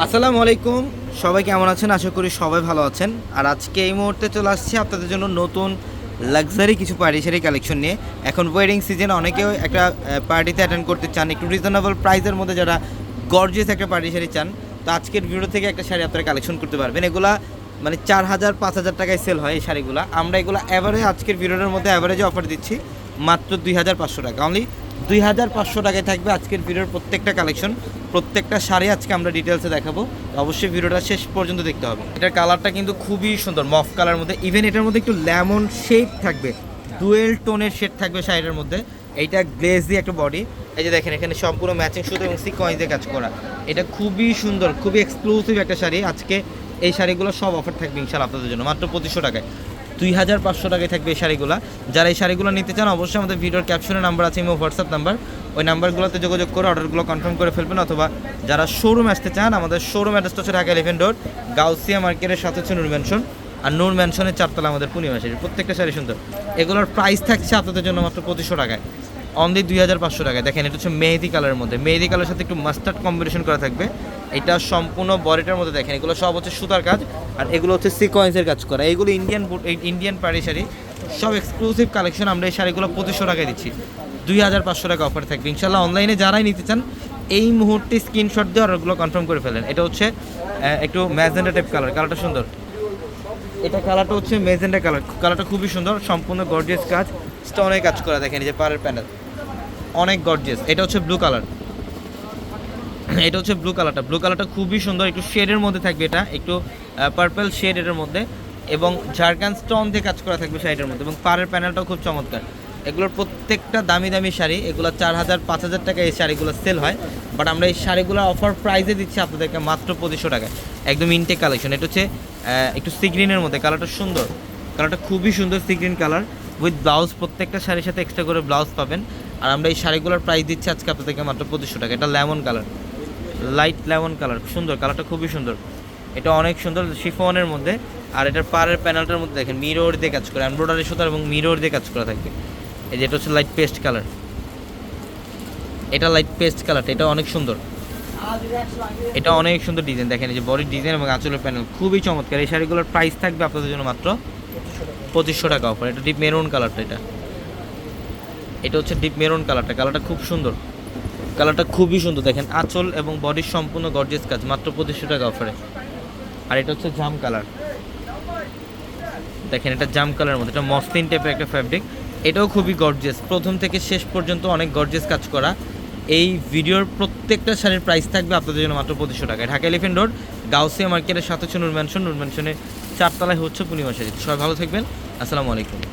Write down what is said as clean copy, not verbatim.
আসসালামু আলাইকুম, সবাই কেমন আছেন? আশা করি সবাই ভালো আছেন। আর আজকে এই মুহূর্তে চলে আসছি আপনাদের জন্য নতুন লাক্সারি কিছু পার্টি শাড়ি কালেকশন নিয়ে। এখন ওয়েডিং সিজন, অনেকেও একটা পার্টিতে অ্যাটেন্ড করতে চান, একটু রিজনেবল প্রাইসের মধ্যে যারা গর্জিয়াস একটা পার্টি শাড়ি চান, তো আজকের ভিডিও থেকে একটা শাড়ি আপনারা কালেকশন করতে পারবেন। এগুলা মানে 4,000-5,000 টাকায় সেল হয় এই শাড়িগুলো। আমরা এগুলো অ্যাভারেজ আজকের ভিডিওর মধ্যে অ্যাভারেজে অফার দিচ্ছি মাত্র 2,500 টাকা। অনলি 2,500 টাকায় থাকবে আজকের ভিডিওর প্রত্যেকটা কালেকশন, প্রত্যেকটা শাড়ি আজকে আমরা ডিটেলসে দেখাবো। অবশ্যই ভিডিওটা শেষ পর্যন্ত দেখতে হবে। এটার কালারটা কিন্তু খুবই সুন্দর, মফ কালার মধ্যে। ইভেন এটার মধ্যে একটু লেমন শেড থাকবে, ডুয়েল টোনের শেড থাকবে শাড়িটার মধ্যে। এইটা গ্লেজ দিয়ে একটা বডি, এই যে দেখেন এখানে সম্পূর্ণ ম্যাচিং সুতো এবং সিকোয়েন্স দিয়ে কাজ করা। এটা খুবই সুন্দর, খুবই এক্সক্লুসিভ একটা শাড়ি। আজকে এই শাড়িগুলো সব অফার থাকবে ইনশাআল্লাহ আপনাদের জন্য মাত্র 2,500 টাকায়। 2,500 টাকায় থাকবে এই শাড়িগুলো। যারা এই শাড়িগুলো নিতে চান অবশ্যই আমাদের ভিডিওর ক্যাপশনে নাম্বার আছে এবং হোয়াটসঅ্যাপ নাম্বার, ওই নাম্বারগুলোতে যোগাযোগ করে অর্ডারগুলো কনফার্ম করে ফেলবেন। অথবা যারা শোরুম আসতে চান, আমাদের শোরুম অ্যাড্রেসটা হচ্ছে ঢাকা 11 রোড, গাউসিয়া মার্কেটের সাথে হচ্ছে নূর ম্যানশন। আর নূর ম্যানশনের 4তলা আমাদের পূর্ণিমা শাড়ি। প্রত্যেকটা শাড়ি সুন্দর। এগুলোর প্রাইস থাকছে আপনাদের জন্য মাত্র 2,500 টাকায়, অনলি 2,500 টাকায়। দেখেন এটা হচ্ছে মেহেদি কালারের মধ্যে, মেহেদি কালারের সাথে একটু মাস্টার্ড কম্বিনেশন করা থাকবে। এটা সম্পূর্ণ বডিটার মধ্যে দেখেন এগুলো সব হচ্ছে সুতার কাজ, আর এগুলো হচ্ছে সিকোয়েন্সের কাজ করা। এগুলো ইন্ডিয়ান পাড়ি শাড়ি, সব এক্সক্লুসিভ কালেকশন। আমরা এই শাড়িগুলো 2,500 টাকায় দিচ্ছি, 2,500 টাকা অফার থাকবে ইনশাল্লাহ। অনলাইনে যারাই নিতে চান এই মুহূর্তে স্ক্রিনশট দিয়ে অর্ডারগুলো কনফার্ম করে ফেলেন। এটা হচ্ছে একটু ম্যাজেন্ডা টাইপ কালার, কালারটা সুন্দর। এটা কালারটা হচ্ছে ম্যাজেন্ডা কালার, কালারটা খুবই সুন্দর, সম্পূর্ণ গর্জিয়াস কাজ, স্টোনের কাজ করা। দেখেন এই যে পাড়ের প্যানেল অনেক গর্জিয়াস। এটা হচ্ছে ব্লু কালার, এটা হচ্ছে ব্লু কালারটা খুবই সুন্দর, একটু শেডের মধ্যে থাকবে। এটা একটু পার্পল শেড এর মধ্যে, এবং ঝাড়খান স্টোন দিয়ে কাজ করা থাকবে শাড়িটার মধ্যে, এবং পাড়ের প্যানেলটাও খুব চমৎকার। এগুলোর প্রত্যেকটা দামি দামি শাড়ি, এগুলো 4,000-5,000 টাকা এই শাড়িগুলো সেল হয়। বাট আমরা এই শাড়িগুলো অফার প্রাইসে দিচ্ছি আপনাদেরকে মাত্র 2,500 টাকায়, একদম ইনটেক কালেকশন। এটা হচ্ছে একটু সি গ্রিনের মধ্যে, কালারটা সুন্দর, কালারটা খুবই সুন্দর sea green colour with blouse. প্রত্যেকটা শাড়ির সাথে এক্সট্রা করে ব্লাউজ পাবেন। আর আমরা এই শাড়িগুলোর প্রাইস দিচ্ছি আজকে আপনাদেরকে মাত্র 2,500 টাকা। এটা lemon colour, light lemon colour, সুন্দর কালারটা, খুবই সুন্দর। এটা অনেক সুন্দর শিফনের মধ্যে। আর এটার পাড়ের প্যানেলটার মধ্যে দেখেন মিরর দিয়ে কাজ করে, এমব্রয়ডারি সুতার এবং মিরর দিয়ে কাজ করা থাকবে। এই যে এটা হচ্ছে লাইট পেস্ট কালার, এটা লাইট পেস্ট কালারটা, এটা অনেক সুন্দর, এটা অনেক সুন্দর ডিজাইন। দেখেন এই যে বডির ডিজাইন এবং আঁচলের প্যানেল খুবই চমৎকার। এই শাড়িগুলোর প্রাইস থাকবে আপনাদের জন্য মাত্র 2,500 টাকা অফার। এটা ডিপ মেরুন কালারটা, এটা হচ্ছে ডিপ মেরুন কালারটা, কালারটা খুব সুন্দর, কালারটা খুবই সুন্দর। দেখেন আঁচল এবং বডির সম্পূর্ণ গর্জিয়াস কাজ, মাত্র 2,500 টাকা অফারে। আর এটা হচ্ছে জাম কালার, দেখেন এটা জাম কালারের মধ্যে, এটা মসলিন টাইপের একটা ফ্যাব্রিক। এটাও খুবই গর্জিয়াস, প্রথম থেকে শেষ পর্যন্ত অনেক গর্জিয়াস কাজ করা। এই ভিডিওর প্রত্যেকটা শাড়ির প্রাইস থাকবে আপনাদের জন্য মাত্র 2,500 টাকায়। ঢাকা 11 রোড, গাউসিয়া মার্কেটের সাথে হচ্ছে নূর ম্যানশন, নূর ম্যানশনের 4তলায় হচ্ছে পূর্ণিমা শাড়ি। সবাই ভালো থাকবেন, আসসালামু আলাইকুম।